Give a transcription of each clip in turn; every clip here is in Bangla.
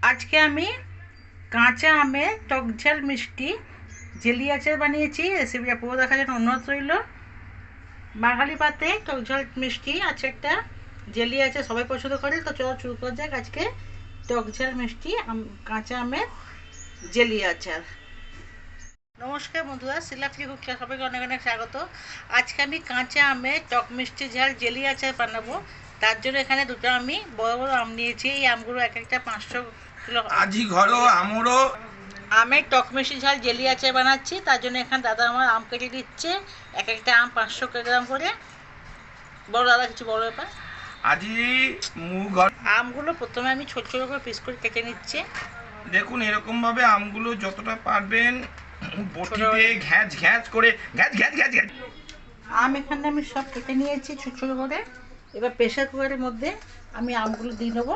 আজকে আমি কাঁচা আমের টকঝাল মিষ্টি জেলি আচার বানিয়েছি। রেসিপিটা পুরো দেখার জন্য অনুরোধ রইল। বাঙালি পাতে টকঝাল মিষ্টি আচারটা জেলি আচার সবাই পছন্দ করে, তো চলো শুরু করা যাক আজকে টকঝাল মিষ্টি কাঁচা আমের জেলি আচার। নমস্কার বন্ধুরা, শিলাফ্রি কুক সবাইকে অনেক অনেক স্বাগত। আজকে আমি কাঁচা আমের টক মিষ্টি ঝাল জেলি আচার বানাবো। তার জন্য এখানে দুটো আমি বড় বড় আম নিয়েছি। এই আমগুলো এক একটা 500 কিলো। আজি ঘরো আমরো আমের টক মিষ্টি ঝাল জেলি আচার বানাচ্ছি, তার জন্য এখানে দাদা আমার আম কেটে দিচ্ছে। এক একটা আম 500 গ্রাম করে। বড় দাদা কিছু বড় ব্যাপার। আজি ঘর আমগুলো প্রথমে আমি ছোট ছোট করে পিস করে কেটে নিচ্ছি। দেখুন এরকম ভাবে আমগুলো যতটা পারবেন বটিতে ঘ্যাঁচ ঘ্যাঁচ করে ঘ্যাঁচ ঘ্যাঁচ ঘ্যাঁচ ঘ্যাঁচ। আম এখানে আমি সব কেটে নিয়েছি ছোট ছোট করে। এবার প্রেশার কুকারের মধ্যে আমি আমগুলো দিয়ে নেবো।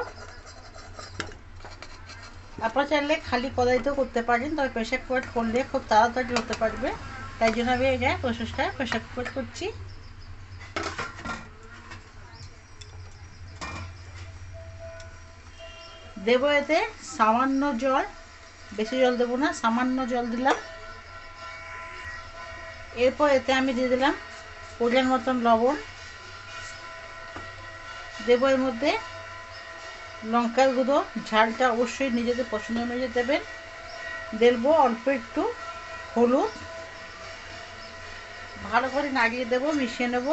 আপনারা চাইলে খালি কড়াইতেও করতে পারেন, তবে প্রেশার কুকার করলে খুব তাড়াতাড়ি হতে পারবে। তাই জন্য আমি এটা প্রসেসটা প্রেশার কুকার করছি। দেব এতে সামান্য জল, বেশি জল দেবো না, সামান্য জল দিলাম। এরপর এতে আমি দিয়ে দিলাম পরিমাণ মতন লবণ। দেব এর মধ্যে লঙ্কার গুঁড়ো, ঝালটা অবশ্যই নিজেদের পছন্দ অনুযায়ী দেবেন। দেবো অল্প একটু হলুদ। ভালো করে নাড়িয়ে দেব, মিশিয়ে নেব।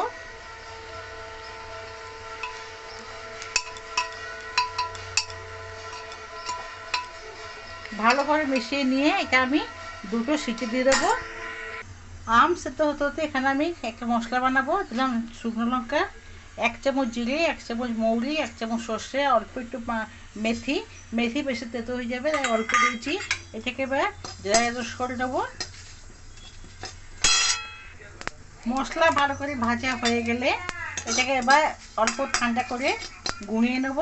ভালো করে মিশিয়ে নিয়ে এটা আমি দুটো সিটি দিয়ে দেবো। আম সেদ্ধ হতে হতে এখানে আমি একটা মশলা বানাবো। দিলাম শুকনো লঙ্কা, 1 চামচ জিরে, 1 চামচ মৌরি, 1 চামচ সর্ষে, অল্প একটু মেথি। মেথি বেশি তেতো হয়ে যাবে তাই অল্প দিয়েছি। এটাকে এবার ড্রাই রোস্ট করে নেবো। মশলা ভালো করে ভাজা হয়ে গেলে এটাকে এবার অল্প ঠান্ডা করে গুঁড়িয়ে নেব।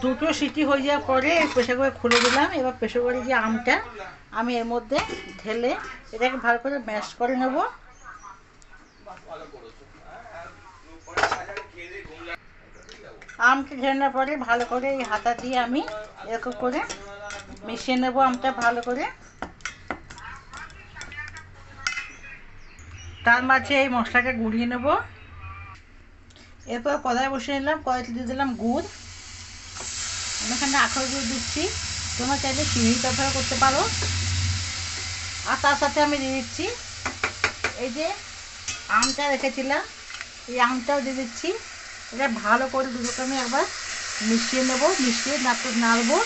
দুটো সিটি হয়ে যাওয়ার পরে প্রেসার কুকার খুলে দিলাম। এবার প্রেসার কুকারে যে আমটা আমি এর মধ্যে ঢেলে এটাকে ভালো করে ম্যাশ করে নেব। আমটা ঢেলে নেওয়ার পরে ভালো করে এই হাতা দিয়ে আমি এরকম করে মিশিয়ে নেব আমটা ভালো করে। তার মাঝে এই মশলাটা গুঁড়িয়ে নেব। এরপর কড়াই বসিয়ে নিলাম, কড়াইতে দিয়ে দিলাম গুড়। আমি এখানে আখের গুড় দিচ্ছি, তোমরা চাইলে চিনি ব্যবহার করতে পারো। আর তার সাথে আমি দিয়ে দিচ্ছি এই যে আমটা রেখেছিলাম, এই আমটাও দিয়ে দিচ্ছি। এটা ভালো করে দুটোকে আমি একবার মিশিয়ে নেব, মিশিয়ে নাড়বো।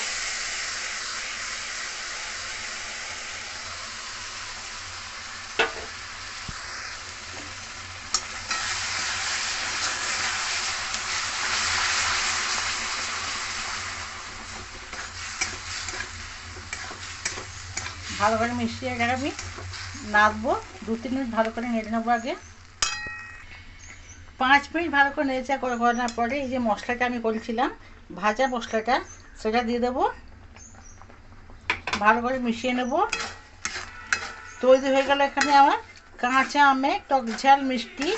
ভালো করে মিশিয়ে এটাকে আমি নাড়বো। 2-3 মিনিট ভালো করে নেড়ে নেবো। আগে 5 মিনিট ভালো করে নেড়েচা করে করার পরে এই যে মশলাটা আমি করেছিলাম, ভাজা মশলাটা, সেটা দিয়ে দেবো। ভালো করে মিশিয়ে নেব। তৈরি হয়ে গেল এখানে আমার কাঁচা আমের টকঝাল মিষ্টি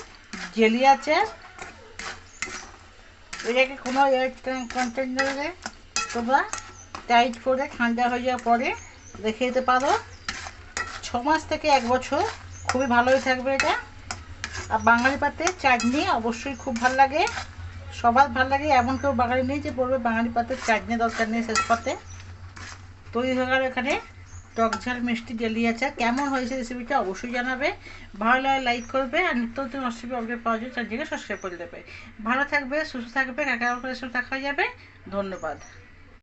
জেলি আচার। এটাকে কোনো এয়ারটাইট কন্টেনারে তোমরা টাইট করে ঠান্ডা হয়ে যাওয়ার পরে রেখে দিতে পারো। 6 মাস থেকে 1 বছর খুবই ভালোই থাকবে এটা। আর বাঙালি পাতে চাটনি অবশ্যই খুব ভালো লাগে, সবার ভালো লাগে। এমন কেউ বাঙালি নেই যে বলবে বাঙালি পাতে চাটনি দরকার নেই শেষ পাতে। তৈরি হয়ে গেল এখানে টকঝাল মিষ্টি জেলি আচার। কেমন হয়েছে রেসিপিটা অবশ্যই জানাবে। ভালো লাগে লাইক করবে, আর নিত্য নতুন রেসিপি আপডেট পাওয়ার জন্য চ্যানেলটিকে সাবস্ক্রাইব করে দেবে। ভালো থাকবে, সুস্থ থাকবে, কাকা দেখা হয়ে যাবে। ধন্যবাদ।